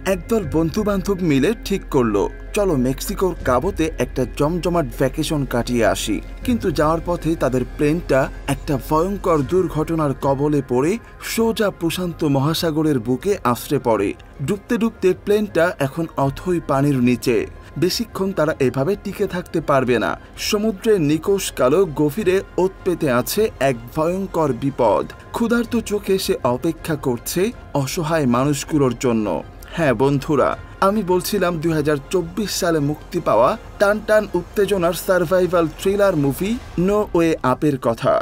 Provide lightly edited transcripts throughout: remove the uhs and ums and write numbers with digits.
একদল বন্ধু-বান্ধব মিলে ঠিক করলো, চলো মেক্সিকোর কাবোতে একটা জমজমাট ভ্যাকেশন কাটিয়ে আসি। কিন্তু যাওয়ার পথে তাদের প্লেনটা একটা ভয়ঙ্কর দুর্ঘটনার কবলে পড়ে সোজা প্রশান্ত মহাসাগরের বুকে আছড়ে পড়ে। ডুবতে ডুবতে প্লেনটা এখন অথই পানির নিচে। বেশিক্ষণ তারা এভাবে টিকে থাকতে পারবে না। সমুদ্রের নিকোষ কালো গভীরে ওত পেতে আছে এক ভয়ঙ্কর বিপদ। ক্ষুধার্ত চোখে সে অপেক্ষা করছে অসহায় মানুষগুলোর জন্য। হ্যাঁ বন্ধুরা, আমি বলছিলাম 2024 সালে মুক্তি পাওয়া টান টান উত্তেজনার survival thriller movie No Way আপের কথা।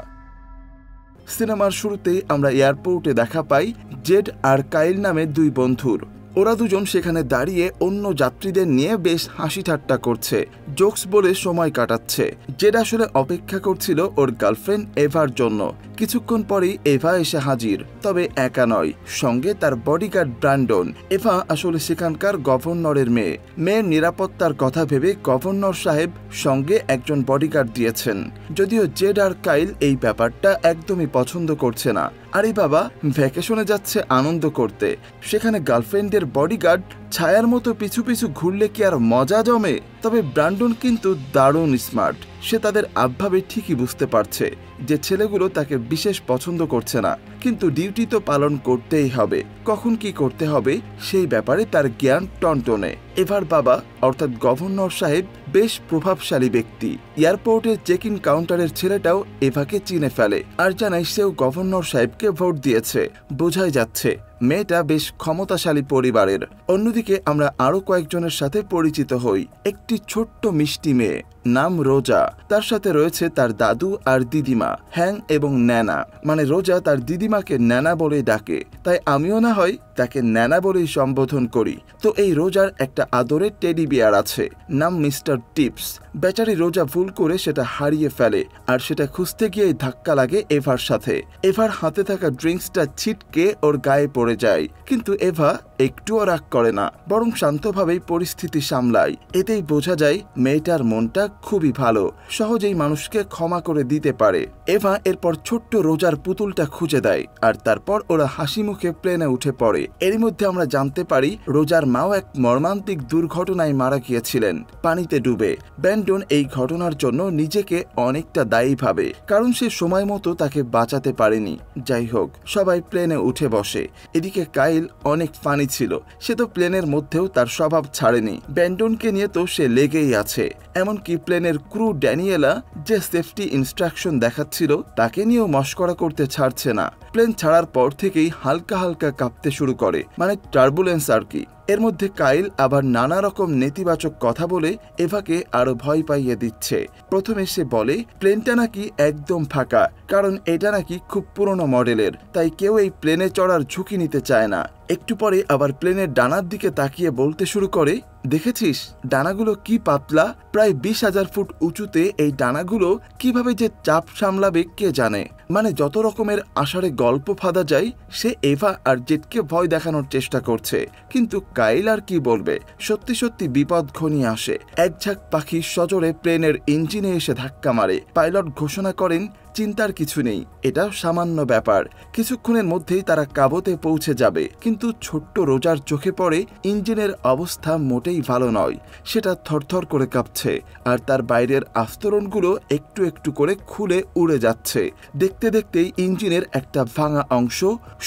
সিনেমার শুরুতেই আমরা এয়ারপোর্টে দেখা পাই জেড আর কাইল নামে দুই বন্ধুর। ওরা দুজন সেখানে দাঁড়িয়ে অন্য যাত্রীদের নিয়ে বেশ হাসি ঠাট্টা করছে, জোকস বলে সময় কাটাচ্ছে। জেড আসলে অপেক্ষা করছিল ওর গার্লফ্রেন্ড এভার জন্য। কিছুক্ষণ পরেই এভা এসে হাজির, তবে একা নয়, সঙ্গে তার বডিগার্ড ব্র্যান্ডন। এভা আসলে সেখানকার গভর্নরের মেয়ে। মেয়ের নিরাপত্তার কথা ভেবে গভর্নর সাহেব সঙ্গে একজন বডিগার্ড দিয়েছেন। যদিও জেড আর কাইল এই ব্যাপারটা একদমই পছন্দ করছে না। আরে বাবা, ভ্যাকেশনে যাচ্ছে আনন্দ করতে, সেখানে গার্লফ্রেন্ডের বডিগার্ড ছায়ার মতো পিছু পিছু ঘুরলে কি আর মজা জমে? তবে ব্র্যান্ডন কিন্তু দারুণ স্মার্ট। সে তাদের আবভাবে ঠিকই বুঝতে পারছে যে ছেলেগুলো তাকে বিশেষ পছন্দ করছে না, কিন্তু ডিউটি তো পালন করতেই হবে। কখন কি করতে হবে সেই ব্যাপারে তার জ্ঞান টনটনে। এভার বাবা অর্থাৎ গভর্নর সাহেব বেশ প্রভাবশালী ব্যক্তি। এয়ারপোর্টের চেক ইন কাউন্টারের ছেলেটাও এভাকে চিনে ফেলে আর জানায় সেও গভর্নর সাহেবকে ভোট দিয়েছে। বোঝাই যাচ্ছে মেয়েটা বেশ ক্ষমতাশালী পরিবারের। অন্যদিকে আমরা আরো কয়েকজনের সাথে পরিচিত হই। একটি ছোট্ট মিষ্টি মেয়ে, নাম রোজা। তার সাথে রয়েছে তার দাদু আর দিদিমা হ্যাং এবং ন্যানা। মানে রোজা তার দিদিমাকে ন্যানা বলে ডাকে, তাই আমিও না হয় তাকে ন্যানা বলেই সম্বোধন করি। তো এই রোজার একটা আদরের টেডি বিয়ার আছে, নাম মিস্টার টিপস। বেচারি রোজা ভুল করে সেটা হারিয়ে ফেলে আর সেটা খুঁজতে গিয়েই ধাক্কা লাগে এভার সাথে। এভার হাতে থাকা ড্রিঙ্কসটা ছিটকে ওর গায়ে পড়ে যায়, কিন্তু এভা একটুও রাগ করে না, বরং শান্তভাবেই পরিস্থিতি সামলায়। এতেই বোঝা যায় মেয়েটার মনটা খুবই ভালো, সহজেই মানুষকে ক্ষমা করে দিতে পারে। এভা এরপর ছোট্ট রোজার পুতুলটা খুঁজে দেয় আর তারপর ওরা হাসি মুখে প্লেনে উঠে পড়ে। এরই মধ্যে আমরা জানতে পারি রোজার মাও এক মর্মান্তিক দুর্ঘটনায় মারা গিয়েছিলেন, পানিতে ডুবে। ব্র্যান্ডন এই ঘটনার জন্য নিজেকে অনেকটা দায়ী ভাবে, কারণ সে সময় মতো তাকে বাঁচাতে পারেনি। যাই হোক, সবাই প্লেনে উঠে বসে। এদিকে কাইল অনেক ফানি ছিল, সে তো প্লেনের মধ্যেও তার স্বভাব ছাড়েনি। ব্র্যান্ডনকে নিয়ে তো সে লেগেই আছে। এমনকি প্লেনের ক্রু ড্যানিয়েলা যে সেফটি ইনস্ট্রাকশন দেখাচ্ছিল তাকে নিয়েও মশকরা করতে ছাড়ছে না। প্লেন ছাড়ার পর থেকেই হালকা হালকা কাঁপতে শুরু করে, মানে টার্বুলেন্স আর কি। এর মধ্যে কাইল আবার নানা রকম নেতিবাচক কথা বলে এভাকে আরো ভয় পাইয়ে দিচ্ছে। প্রথমে সে বলে প্লেনটা নাকি একদম ফাঁকা, কারণ এটা নাকি খুব পুরনো মডেলের, তাই কেউ এই প্লেনে চড়ার ঝুঁকি নিতে চায় না। একটু পরে আবার প্লেনের ডানার দিকে তাকিয়ে বলতে শুরু করে, দেখেছিস ডানাগুলো কি পাতলা, প্রায় 20,000 ফুট উঁচুতে এই ডানাগুলো কিভাবে যে চাপ সামলাবে কে জানে। মানে যত রকমের আষাঢ়ে গল্প ফাঁদা যায় সে এভা আর জেটকে ভয় দেখানোর চেষ্টা করছে, কিন্তু কাইল আর কি বলবে। সত্যি সত্যি বিপদ ঘনিয়ে আসে। এক ঝাঁক পাখি সজোরে প্লেনের ইঞ্জিনে এসে ধাক্কা মারে। পাইলট ঘোষণা করেন চিন্তার কিছু নেই, এটা সামান্য ব্যাপার, কিছুক্ষণের মধ্যেই তারা কাবোতে পৌঁছে যাবে। কিন্তু ছোট্ট রোজার চোখে পড়ে ইঞ্জিনের অবস্থা মোটেই ভালো নয়। সেটা থরথর করে কাঁপছে আর তার বাইরের আস্তরণগুলো একটু একটু করে খুলে উড়ে যাচ্ছে। দেখতে দেখতেই ইঞ্জিনের একটা ভাঙা অংশ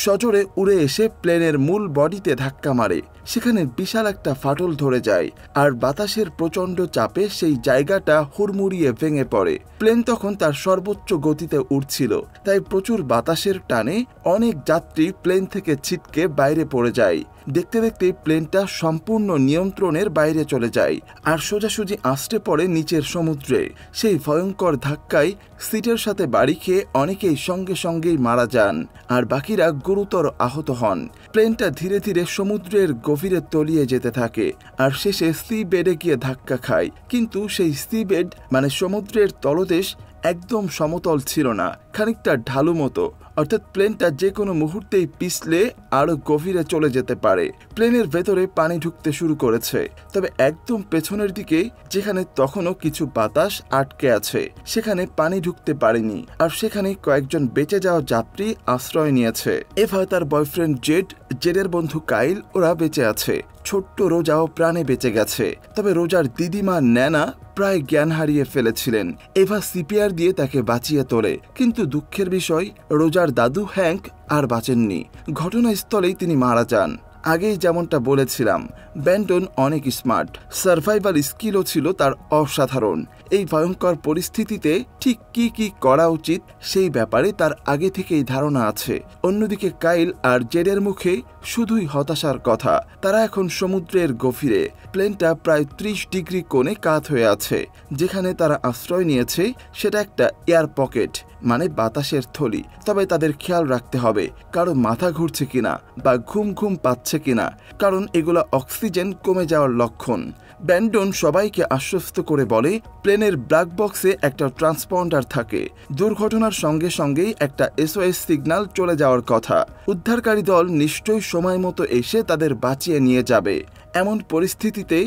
সজোরে উড়ে এসে প্লেনের মূল বডিতে ধাক্কা মারে। সেখানে বিশাল একটা ফাটল ধরে যায় আর বাতাসের প্রচন্ড চাপে সেই জায়গাটা হুড়মুড়িয়ে ভেঙে পড়ে। প্লেন তখন তার সর্বোচ্চ গতিতে উড়ছিল, তাই প্রচুর বাতাসের টানে অনেক যাত্রী প্লেন থেকে ছিটকে বাইরে পড়ে যায়। দেখতে দেখতে প্লেনটা সম্পূর্ণ নিয়ন্ত্রণের বাইরে চলে যায় আর সোজাসুজি আছড়ে পড়ে নিচের সমুদ্রে। সেই ভয়ঙ্কর ধাক্কায় সিটের সাথে বাড়ি খেয়ে অনেকেই সঙ্গে সঙ্গেই মারা যান আর বাকিরা গুরুতর আহত হন। প্লেনটা ধীরে ধীরে সমুদ্রের গভীরে তলিয়ে যেতে থাকে আর শেষে সি বেডে গিয়ে ধাক্কা খায়। কিন্তু সেই সি বেড মানে সমুদ্রের তলদেশ একদম সমতল ছিল না, খানিকটা ঢালু মতো, অর্থাৎ প্লেনটা যে কোনো মুহূর্তেই পিছলে আরো গভীরে চলে যেতে পারে। প্লেনের ভেতরে পানি ঢুকতে শুরু করেছে, তবে একদম পেছনের দিকে যেখানে তখনও কিছু বাতাস আটকে আছে সেখানে পানি ঢুকতে পারেনি, আর সেখানে কয়েকজন বেঁচে যাওয়া যাত্রী আশ্রয় নিয়েছে। এভা, তার বয়ফ্রেন্ড জেডের বন্ধু কাইল, ওরা বেঁচে আছে। ছোট্ট রোজাও প্রাণে বেঁচে গেছে, তবে রোজার দিদিমা ন্যানা প্রায় জ্ঞান হারিয়ে ফেলেছিলেন। এভা সিপিআর দিয়ে তাকে বাঁচিয়ে তোলে, কিন্তু দুঃখের বিষয় রোজার দাদু হ্যাঙ্ক আর বাঁচেননি। ঘটনাস্থলেই তিনি মারা যান। আগেই যেমনটা বলেছিলাম, ব্যান্ডন অনেক স্মার্ট, সার্ভাইভাল স্কিলও ছিল তার অসাধারণ। এই ভয়ঙ্কর পরিস্থিতিতে ঠিক কি কি করা উচিত সেই ব্যাপারে তার আগে থেকেই ধারণা আছে। অন্যদিকে কাইল আর জেডের মুখে শুধুই হতাশার কথা। তারা এখন সমুদ্রের গভীরে। প্লেনটা প্রায় 30 ডিগ্রি কোণে কাত হয়ে আছে। যেখানে তারা আশ্রয় নিয়েছে সেটা একটা এয়ার পকেট, মানে বাতাসের থলি। তবে তাদের খেয়াল রাখতে হবে কারো মাথা ঘুরছে কিনা বা ঘুম ঘুম পাচ্ছে কিনা, কারণ এগুলো অক্সিজেন কমে যাওয়ার লক্ষণ। ব্যান্ডন সবাইকে আশ্বস্ত করে বলে প্লেনের ব্ল্যাক বক্সে একটা ট্রান্সপন্ডার থাকে। দুর্ঘটনার সঙ্গে সঙ্গেই একটা SOS সিগন্যাল চলে যাওয়ার কথা। উদ্ধারকারী দল নিশ্চয়ই সময় মতো এসে তাদের বাঁচিয়ে নিয়ে যাবে। এমন পরিস্থিতিতে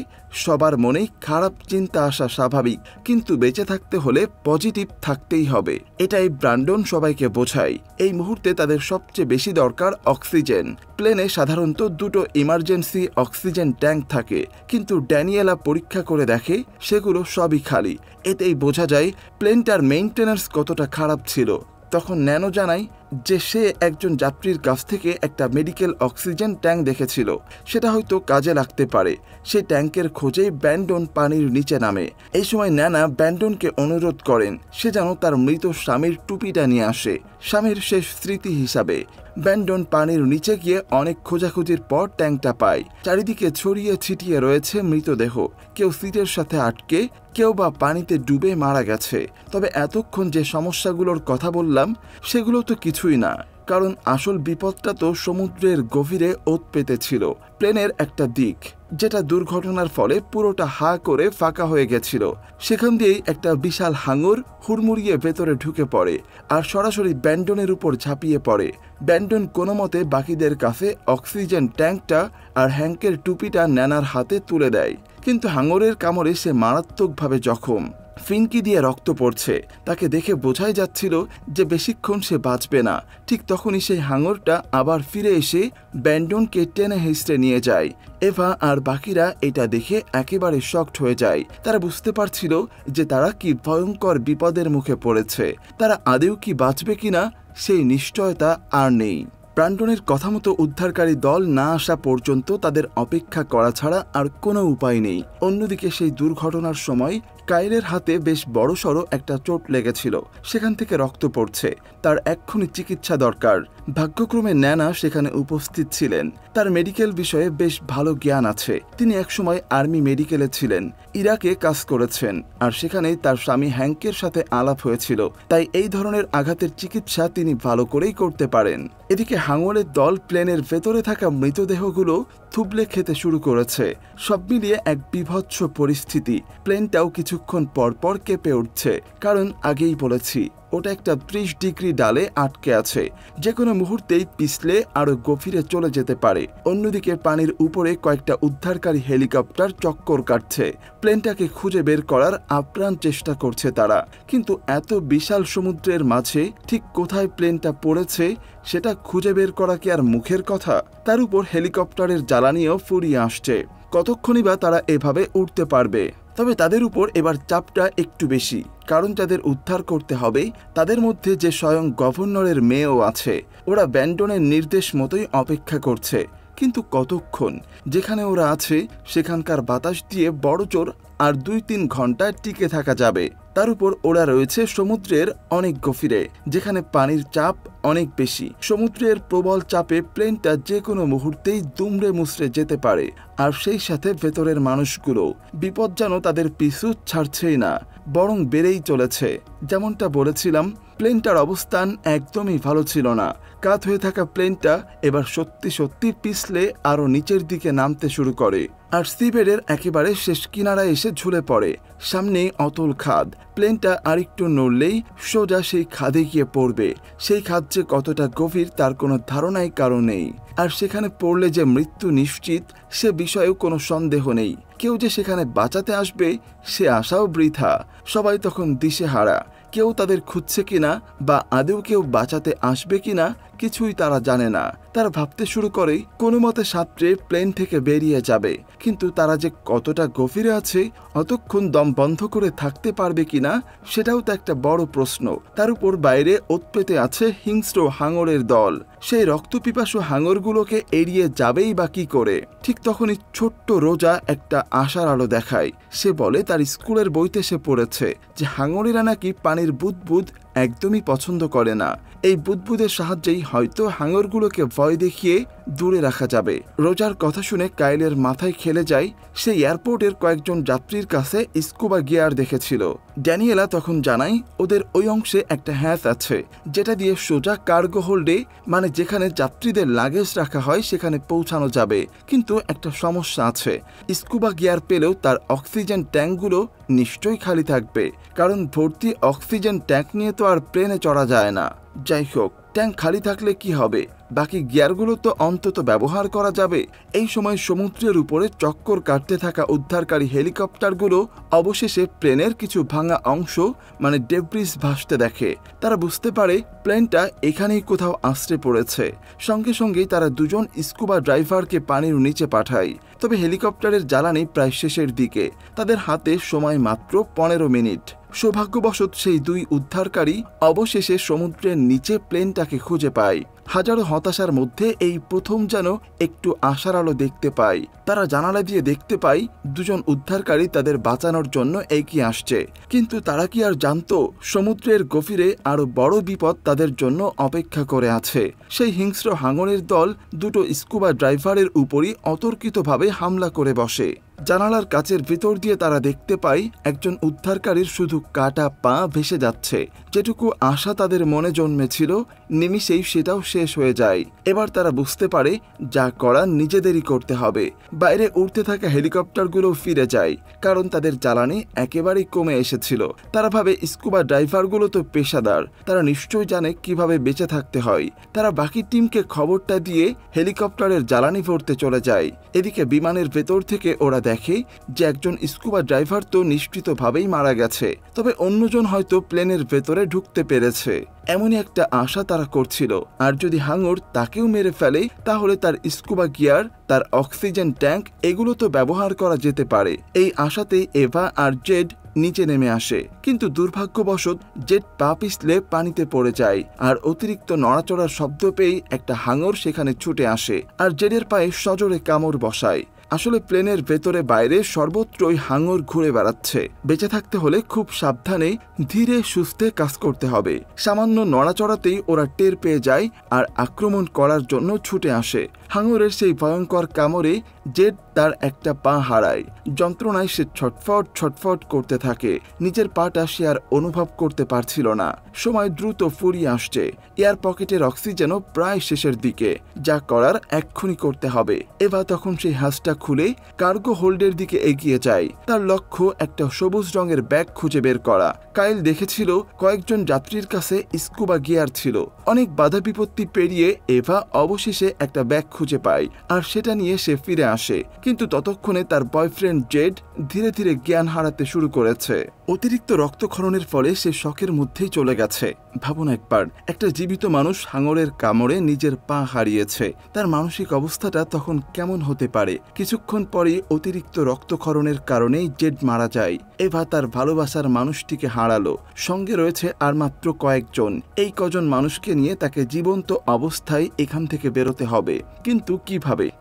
সবার মনেই খারাপ চিন্তা আসা স্বাভাবিক, কিন্তু বেঁচে থাকতে হলে পজিটিভ থাকতেই হবে। এটাই ব্র্যান্ডন সবাইকে বোঝায়। এই মুহূর্তে তাদের সবচেয়ে বেশি দরকার অক্সিজেন। প্লেনে সাধারণত 2টো ইমার্জেন্সি অক্সিজেন ট্যাঙ্ক থাকে, কিন্তু ড্যানিয়েলা পরীক্ষা করে দেখে সেগুলো সবই খালি। এতেই বোঝা যায় প্লেনটার মেইনটেন্যান্স কতটা খারাপ ছিল। তখন ন্যানো জানায় যে সে একজন যাত্রীর কাছ থেকে একটা মেডিকেল অক্সিজেন ট্যাঙ্ক দেখেছিল, সেটা হয়তো কাজে লাগতে পারে। সেই ট্যাঙ্কের খোঁজে ব্যান্ডন পানির নিচে নামে। এই সময় ন্যানা ব্যান্ডনকে অনুরোধ করেন সে যেন তার মৃত স্বামীর টুপিটা নিয়ে আসে, স্বামীর শেষ স্মৃতি হিসাবে। ব্যান্ডন পানির নিচে গিয়ে অনেক খোঁজাখুঁজির পর ট্যাঙ্কটা পায়। চারিদিকে ছড়িয়ে ছিটিয়ে রয়েছে মৃতদেহ, কেউ সিটের সাথে আটকে, কেউ বা পানিতে ডুবে মারা গেছে। তবে এতক্ষণ যে সমস্যাগুলোর কথা বললাম সেগুলো তো কিছুই না, কারণ আসল বিপদটা তো সমুদ্রের গভীরে ওত পেতেছিল। প্লেনের একটা দিক যেটা দুর্ঘটনার ফলে পুরোটা হা করে ফাঁকা হয়ে গেছিল, সেখান দিয়েই একটা বিশাল হাঙর হুড়মুড়িয়ে ভেতরে ঢুকে পড়ে আর সরাসরি ব্যান্ডনের উপর ঝাঁপিয়ে পড়ে। ব্যান্ডন কোনো মতে বাকিদের কাছে অক্সিজেন ট্যাঙ্কটা আর হ্যাঙ্কের টুপিটা ন্যানার হাতে তুলে দেয়, কিন্তু হাঙরের কামড়ে সে মারাত্মকভাবে জখম। ফিনকি দিয়ে রক্ত পড়ছে। তাকে দেখে বোঝাই যাচ্ছিল যে বেশিক্ষণ সে বাঁচবে না। ঠিক তখনই সেই হাঙরটা আবার ফিরে এসে ব্যান্ডনকে টেনে হেঁচড়ে নিয়ে যায়। এভা আর বাকিরা এটা দেখে একেবারে শকড হয়ে যায়। তারা বুঝতে পারছিল যে তারা কি ভয়ঙ্কর বিপদের মুখে পড়েছে। তারা আদেও কি বাঁচবে কিনা সেই নিশ্চয়তা আর নেই। ব্র্যান্ডনের কথা মতো উদ্ধারকারী দল না আসা পর্যন্ত তাদের অপেক্ষা করা ছাড়া আর কোনো উপায় নেই। অন্যদিকে সেই দুর্ঘটনার সময় কাইলের হাতে বেশ বড়সড় একটা চোট লেগেছিল, সেখান থেকে রক্ত পড়ছে। তার এক্ষুনি চিকিৎসা দরকার। ভাগ্যক্রমে ন্যানা সেখানে উপস্থিত ছিলেন। তার মেডিকেল বিষয়ে বেশ ভালো জ্ঞান আছে। তিনি একসময় আর্মি মেডিকেলে ছিলেন, ইরাকে কাজ করেছেন, আর সেখানেই তার স্বামী হ্যাঙ্কের সাথে আলাপ হয়েছিল। তাই এই ধরনের আঘাতের চিকিৎসা তিনি ভালো করেই করতে পারেন। এদিকে হাঙরের দল প্লেনের ভেতরে থাকা মৃতদেহগুলো থুবলে খেতে শুরু করেছে। সব মিলিয়ে এক বিভৎস পরিস্থিতি। প্লেনটাও কিছুক্ষণ পর পর কেঁপে উঠছে, কারণ আগেই বলেছি ওটা একটা 30 ডিগ্রি ডালে আটকে আছে, যে কোনো মুহূর্তেই পিছলে আরো গভীরে চলে যেতে পারে। অন্যদিকে পানির উপরে কয়েকটা উদ্ধারকারী হেলিকপ্টার চক্কর কাটছে। প্লেনটাকে খুঁজে বের করার আপ্রাণ চেষ্টা করছে তারা, কিন্তু এত বিশাল সমুদ্রের মাঝে ঠিক কোথায় প্লেনটা পড়েছে সেটা খুঁজে বের করা কি আর মুখের কথা? তার উপর হেলিকপ্টারের জ্বালানিও ফুরিয়ে আসছে। কতক্ষণই বা তারা এভাবে উঠতে পারবে? তবে তাদের উপর এবার চাপটা একটু বেশি, কারণ যাদের উদ্ধার করতে হবে তাদের মধ্যে যে স্বয়ং গভর্নরের মেয়েও আছে। ওরা ব্যান্ডনের নির্দেশ মতোই অপেক্ষা করছে, কিন্তু কতক্ষণ? যেখানে ওরা আছে সেখানকার বাতাস দিয়ে বড়জোর আর 2-3 ঘন্টা টিকে থাকা যাবে। তার উপর ওরা রয়েছে সমুদ্রের অনেক গভীরে, যেখানে পানির চাপ অনেক বেশি। সমুদ্রের প্রবল চাপে প্লেনটা যে কোনো মুহূর্তেই দুমড়ে মুচড়ে যেতে পারে, আর সেই সাথে ভেতরের মানুষগুলো। বিপদ যেন তাদের পিছু ছাড়ছেই না, বরং বেড়েই চলেছে। যেমনটা বলেছিলাম, প্লেনটার অবস্থান একদমই ভালো ছিল না। কাত হয়ে থাকা প্লেনটা এবার সত্যি সত্যি পিছলে আরো নিচের দিকে নামতে শুরু করে, আর সিবেডের একেবারে শেষ কিনারায় এসে ঝুলে পড়ে। সামনে অতল খাদ, প্লেনটা আরেকটু নড়লেই সোজা সেই খাদে গিয়ে পড়বে। সেই খাদ যে কতটা গভীর তার কোনো ধারণাই কারো নেই। আর সেখানে পড়লে যে মৃত্যু নিশ্চিত সে বিষয়েও কোনো সন্দেহ নেই। কেউ যে সেখানে বাঁচাতে আসবে সে আশাও বৃথা। সবাই তখন দিশেহারা। কেউ তাদের খুঁজছে কিনা বা আদৌ কেউ বাঁচাতে আসবে কিনা কিছুই তারা জানে না। তারা ভাবতে শুরু করে কোনো মতে সাঁতরে প্লেন থেকে বেরিয়ে যাবে, কিন্তু তারা যে কতটা গভীরে আছে অতক্ষণ দম বন্ধ করে থাকতে পারবে কিনা সেটাও তো একটা বড় প্রশ্ন। তার উপর বাইরে ওত পেতে আছে হিংস্র হাঙরের দল। সেই রক্তপিপাসু হাঙরগুলোকে এড়িয়ে যাবেই বা কি করে? ঠিক তখনই ছোট্ট রোজা একটা আশার আলো দেখায়। সে বলে তার স্কুলের বইতে সে পড়েছে যে হাঙরেরা নাকি পানির বুদবুদ একদমই পছন্দ করে না। এই বুদবুদের সাহায্যেই হয়তো হাঙরগুলোকে ভয় দেখিয়ে দূরে রাখা যাবে। রোজার কথা শুনে কাইলের মাথায় খেলে যায় সে এয়ারপোর্টের কয়েকজন যাত্রীর কাছে স্কুবা গিয়ার দেখেছিল। ড্যানিয়েলা তখন জানায় ওদের ওই অংশে একটা হ্যাচ আছে যেটা দিয়ে সোজা কার্গো হোল্ডে, মানে যেখানে যাত্রীদের লাগেজ রাখা হয়, সেখানে পৌঁছানো যাবে। কিন্তু একটা সমস্যা আছে, স্কুবা গিয়ার পেলেও তার অক্সিজেন ট্যাঙ্কগুলো নিশ্চয়ই খালি থাকবে, কারণ ভর্তি অক্সিজেন ট্যাঙ্ক নিয়ে তো আর প্লেনে চড়া যায় না। যাই হোক, ট্যাঙ্ক খালি থাকলে কি হবে? বাকি গিয়ারগুলো তো অন্তত ব্যবহার করা যাবে। এই সময় সমুদ্রের উপরে চক্কর কাটতে থাকা উদ্ধারকারী হেলিকপ্টারগুলো অবশেষে প্লেনের কিছু ভাঙা অংশ, মানে ডেব্রিস, ভাসতে দেখে। তারা বুঝতে পারে প্লেনটা এখানেই কোথাও আশ্রে পড়েছে। সঙ্গে সঙ্গেই তারা দুজন স্কুবা ড্রাইভারকে পানির নিচে পাঠায়। তবে হেলিকপ্টারের জ্বালানি প্রায় শেষের দিকে। তাদের হাতে সময় মাত্র 15 মিনিট। সৌভাগ্যবশত সেই দুই উদ্ধারকারী অবশেষে সমুদ্রের নিচে প্লেনটাকে খুঁজে পায়। হাজারো হতাশার মধ্যে এই প্রথম যেন একটু আশার আলো দেখতে পায়। তারা জানালা দিয়ে দেখতে পায় দুজন উদ্ধারকারী তাদের বাঁচানোর জন্য এগিয়ে আসছে। কিন্তু তারা কি আর জানতো সমুদ্রের গভীরে আরো বড় বিপদ তাদের জন্য অপেক্ষা করে আছে? সেই হিংস্র হাঙরের দল দুটো স্কুবা ড্রাইভারের উপরই অতর্কিতভাবে হামলা করে বসে। জানালার কাচের ভিতর দিয়ে তারা দেখতে পায় একজন উদ্ধারকারীর শুধু কাটা পা ভেসে যাচ্ছে। যেটুকু আশা তাদের মনে জন্মেছিল নিমিষেই সেটাও শেষ হয়ে যায়। এবার তারা বুঝতে পারে যা করার নিজেদেরই করতে হবে। বাইরে উড়তে থাকা হেলিকপ্টারগুলো ফিরে যায়, কারণ তাদের জ্বালানি একেবারেই কমে এসেছিল। তারা ভাবে স্কুবা ড্রাইভারগুলো তো পেশাদার, তারা নিশ্চয়ই জানে কিভাবে বেঁচে থাকতে হয়। তারা বাকি টিমকে খবরটা দিয়ে হেলিকপ্টারের জ্বালানি ভরতে চলে যায়। এদিকে বিমানের ভেতর থেকে ওরা দেখে যে একজন স্কুবা ড্রাইভার তো নিশ্চিতভাবেই মারা গেছে, তবে অন্যজন হয়তো প্লেনের ভেতরে ঢুকতে পেরেছে। এমনই একটা আশা তারা করছিল। আর যদি হাঙর তাকেও মেরে ফেলে তাহলে তার স্কুবা গিয়ার, তার অক্সিজেন ট্যাঙ্ক এগুলো তো ব্যবহার করা যেতে পারে। এই আশাতেই এভা আর জেড নিচে নেমে আসে। কিন্তু দুর্ভাগ্যবশত জেড পা পিছলে পানিতে পড়ে যায়, আর অতিরিক্ত নড়াচড়ার শব্দ পেয়ে একটা হাঙর সেখানে ছুটে আসে আর জেডের পায়ে সজোরে কামড় বসায়। আসলে প্লেনের ভেতরে বাইরে সর্বত্রই হাঙর ঘুরে বেড়াচ্ছে। বেঁচে থাকতে হলে খুব সাবধানে ধীরে সুস্থে কাজ করতে হবে। সামান্য নড়াচড়াতেই ওরা টের পেয়ে যায় আর আক্রমণ করার জন্য ছুটে আসে। হাঙরের সেই ভয়ঙ্কর কামড়ে জেড তার একটা পা হারায়। যন্ত্রণায় সে ছটফট ছটফট করতে থাকে। নিজের পাটা সে আর অনুভব করতে পারছিল না। সময় দ্রুত ফুরিয়ে আসছে। এয়ার পকেটের অক্সিজেনও প্রায় শেষের দিকে। যা করার এক্ষুনি করতে হবে। এবার তখন সেই হাঁসটা খুলে কার্গো হোল্ডের দিকে এগিয়ে যায়। তার লক্ষ্য একটা সবুজ রঙের ব্যাগ খুঁজে বের করা। কাইল দেখেছিল কয়েকজন যাত্রীর কাছে স্কুবা গিয়ার ছিল। অনেক বাধা বিপত্তি পেরিয়ে এভা অবশেষে একটা ব্যাগ খুঁজে পায় আর সেটা নিয়ে সে ফিরে আসে। কিন্তু ততক্ষণে তার বয়ফ্রেন্ড জেড ধীরে ধীরে জ্ঞান হারাতে শুরু করেছে। অতিরিক্ত রক্তক্ষরণের ফলে সে শকের মধ্যেই চলে গেছে। ভাবুন একবার, একটা জীবিত মানুষ হাঙরের কামড়ে নিজের পা হারিয়েছে। তার মানসিক অবস্থাটা তখন কেমন হতে পারে? কিছুক্ষণ পরে অতিরিক্ত রক্তক্ষরণের কারণেই জেড মারা যায়। এভা তার ভালোবাসার মানুষটিকে হারালো। সঙ্গে রয়েছে আর মাত্র কয়েকজন। এই কজন মানুষকে নিয়ে তাকে জীবন্ত অবস্থায় এখান থেকে বেরোতে হবে। কিন্তু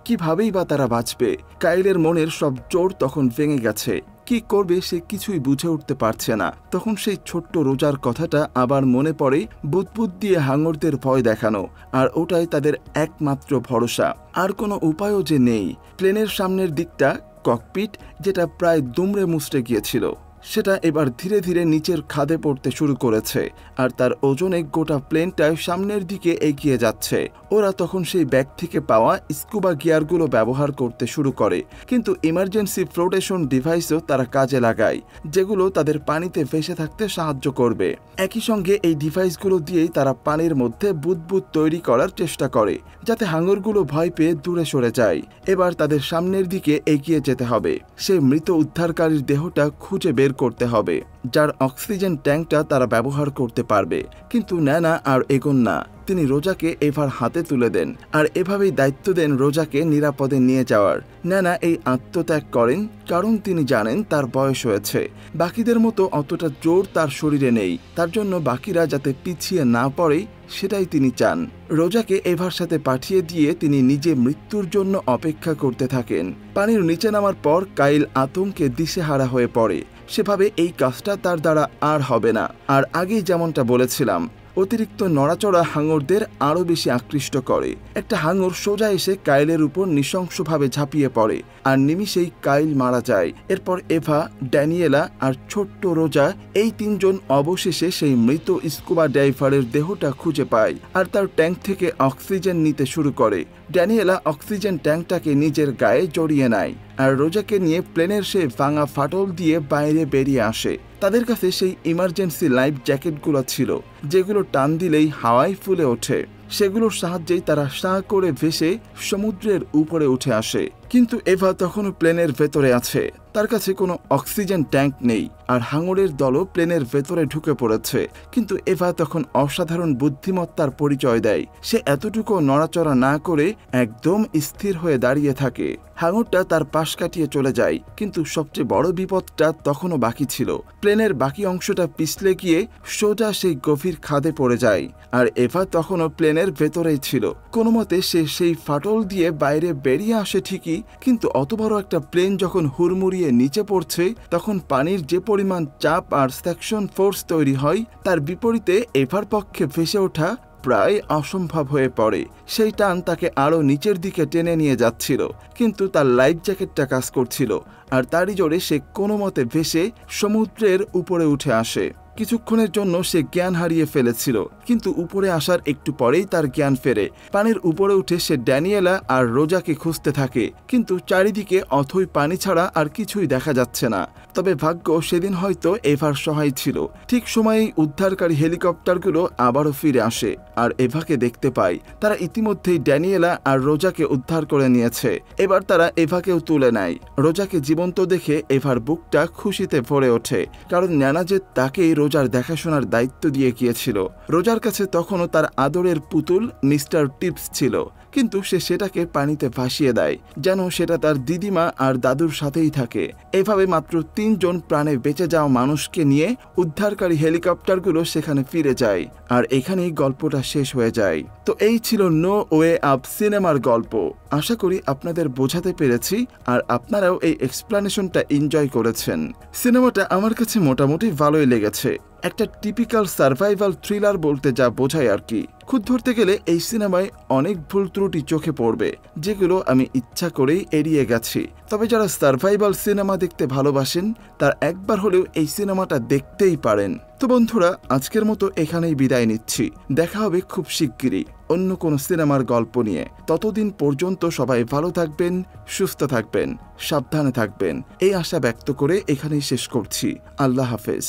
কিভাবেই বা তারা বাঁচবে? কাইলের মনের সব জোর তখন ভেঙে গেছে। কি করবে সে কিছুই বুঝে উঠতে পারছে না। তখন সেই ছোট্ট রোজার কথাটা আবার মনে পড়ে। বুদবুদ দিয়ে হাঙরদের ভয় দেখানো, আর ওটাই তাদের একমাত্র ভরসা। আর কোনো উপায়ও যে নেই। প্লেনের সামনের দিকটা ককপিট, যেটা প্রায় দুমড়ে মুচড়ে গিয়েছিল, সেটা এবার ধীরে ধীরে নিচের খাদে পড়তে শুরু করেছে আর তার ওজনে গোটা প্লেনটা সামনের দিকে এগিয়ে যাচ্ছে। ওরা তখন সেই ব্যাগ থেকে পাওয়া স্কুবা গিয়ারগুলো ব্যবহার করতে শুরু করে, কিন্তু ইমার্জেন্সি ফ্লোটেশন ডিভাইসও তারা কাজে লাগায়, যেগুলো তাদের পানিতে ভেসে থাকতে সাহায্য করবে। একই সঙ্গে এই ডিভাইসগুলো দিয়েই তারা পানির মধ্যে বুদবুদ তৈরি করার চেষ্টা করে, যাতে হাঙরগুলো ভয় পেয়ে দূরে সরে যায়। এবার তাদের সামনের দিকে এগিয়ে যেতে হবে। সেই মৃত উদ্ধারকারীর দেহটা খুঁজে বের করতে হবে, যার অক্সিজেন ট্যাঙ্কটা তারা ব্যবহার করতে পারবে। কিন্তু ন্যানা আর এগোন না। তিনি রোজাকে এভার হাতে তুলে দেন আর এভাবেই দায়িত্ব দেন রোজাকে নিরাপদে নিয়ে যাওয়ার। ন্যানা এই আত্মত্যাগ করেন কারণ তিনি জানেন তার বয়স হয়েছে, বাকিদের মতো অতটা জোর তার শরীরে নেই। তার জন্য বাকিরা যাতে পিছিয়ে না পড়ে সেটাই তিনি চান। রোজাকে এভার সাথে পাঠিয়ে দিয়ে তিনি নিজে মৃত্যুর জন্য অপেক্ষা করতে থাকেন। পানির নিচে নামার পর কাইল আতঙ্কে দিশেহারা হয়ে পড়ে। সেভাবে এই কাজটা তার দ্বারা আর হবে না। আর আগেই যেমনটা বলেছিলাম, অতিরিক্ত নড়াচড়া হাঙরদের আরও বেশি আকৃষ্ট করে। একটা হাঙর সোজা এসে কাইলের উপর নৃশংসভাবে ঝাঁপিয়ে পড়ে আর নিমিষেই কাইল মারা যায়। এরপর এভা, ড্যানিয়েলা আর ছোট্ট রোজা এই তিনজন অবশেষে সেই মৃত স্কুবা ডাইভারের দেহটা খুঁজে পায় আর তার ট্যাঙ্ক থেকে অক্সিজেন নিতে শুরু করে। ড্যানিয়েলা অক্সিজেন ট্যাঙ্কটাকে নিজের গায়ে জড়িয়ে নেয় আর রোজাকে নিয়ে প্লেনের সেই ভাঙা ফাটল দিয়ে বাইরে বেরিয়ে আসে। তাদের কাছে সেই ইমার্জেন্সি লাইফ জ্যাকেটগুলো ছিল, যেগুলো টান দিলেই হাওয়ায় ফুলে ওঠে। সেগুলোর সাহায্যেই তারা সাঁ করে ভেসে সমুদ্রের উপরে উঠে আসে। কিন্তু এভা তখনও প্লেনের ভেতরে আছে। তার কাছে কোনো অক্সিজেন ট্যাঙ্ক নেই আর হাঙরের দলও প্লেনের ভেতরে ঢুকে পড়েছে। কিন্তু এভা তখন অসাধারণ বুদ্ধিমত্তার পরিচয় দেয়। সে এতটুকু নড়াচড়া না করে একদম স্থির হয়ে দাঁড়িয়ে থাকে। হাঙরটা তার পাশ কাটিয়ে চলে যায়, কিন্তু সবচেয়ে বড় বিপদটা তখনও বাকি ছিল। প্লেনের বাকি অংশটা পিছলে গিয়ে সোজা সেই গভীর খাদে পড়ে যায় আর এভা তখনও প্লেনের ভেতরেই ছিল। কোনো মতে সে সেই ফাটল দিয়ে বাইরে বেরিয়ে আসে ঠিকই, কিন্তু অত বড় একটা প্লেন যখন হুড়মুড়িয়ে নিচে পড়ছে তখন পানির যে পরিমাণ চাপ আর সেকশন ফোর্স তৈরি হয় তার বিপরীতে এভার পক্ষে ভেসে ওঠা প্রায় অসম্ভব হয়ে পড়ে। সেই টান তাকে আরো নিচের দিকে টেনে নিয়ে যাচ্ছিল, কিন্তু তার লাইফ জ্যাকেটটা কাজ করছিল আর তারই জোরে সে কোনো মতে ভেসে সমুদ্রের উপরে উঠে আসে। কিছুক্ষণের জন্য সে জ্ঞান হারিয়ে ফেলেছিল, কিন্তু উপরে আসার একটু পরেই তার জ্ঞান ফেরে। পানির উপরে উঠে সে ড্যানিয়েলা আর রোজাকে খুঁজতে থাকে, কিন্তু চারিদিকে অথই পানি ছাড়া আর কিছুই দেখা যাচ্ছে না। তবে ভাগ্য সেদিন হয়তো এভার সহায় ছিল। ঠিক সময়েই উদ্ধারকারী হেলিকপ্টারগুলো আবারও ফিরে আসে আর এভাকে দেখতে পায়। তারা ইতিমধ্যেই ড্যানিয়েলা আর রোজাকে উদ্ধার করে নিয়েছে। এবার তারা এভাকেও তুলে নেয়। রোজাকে জীবন্ত দেখে এভার বুকটা খুশিতে ভরে ওঠে, কারণ ন্যানা যে তাকেই রোজার দেখাশোনার দায়িত্ব দিয়ে গিয়েছিল। রোজার কাছে তখনও তার আদরের পুতুল মিস্টার টিপস ছিল, কিন্তু সে সেটাকে পানিতে ভাসিয়ে দেয়, যেন সেটা তার দিদিমা আর দাদুর সাথেই থাকে। এভাবে মাত্র 3 জন প্রাণে বেঁচে যাওয়া মানুষকে নিয়ে উদ্ধারকারী হেলিকপ্টারগুলো সেখানে ফিরে যায় আর এখানেই গল্পটা শেষ হয়ে যায়। তো এই ছিল নো ওয়ে আপ সিনেমার গল্প। আশা করি আপনাদের বোঝাতে পেরেছি আর আপনারাও এই এক্সপ্লানেশনটা এনজয় করেছেন। সিনেমাটা আমার কাছে মোটামুটি ভালোই লেগেছে। একটা টিপিক্যাল সার্ভাইভাল থ্রিলার বলতে যা বোঝায় আর কি। খুদ ধরতে গেলে এই সিনেমায় অনেক ভুল ত্রুটি চোখে পড়বে, যেগুলো আমি ইচ্ছা করেই এড়িয়ে গেছি। তবে যারা সার্ভাইভাল সিনেমা দেখতে ভালোবাসেন তার একবার হলেও এই সিনেমাটা দেখতেই পারেন। তো বন্ধুরা, আজকের মতো এখানেই বিদায় নিচ্ছি। দেখা হবে খুব শিগগিরই অন্য কোনো সিনেমার গল্প নিয়ে। ততদিন পর্যন্ত সবাই ভালো থাকবেন, সুস্থ থাকবেন, সাবধানে থাকবেন এই আশা ব্যক্ত করে এখানেই শেষ করছি। আল্লাহ হাফেজ।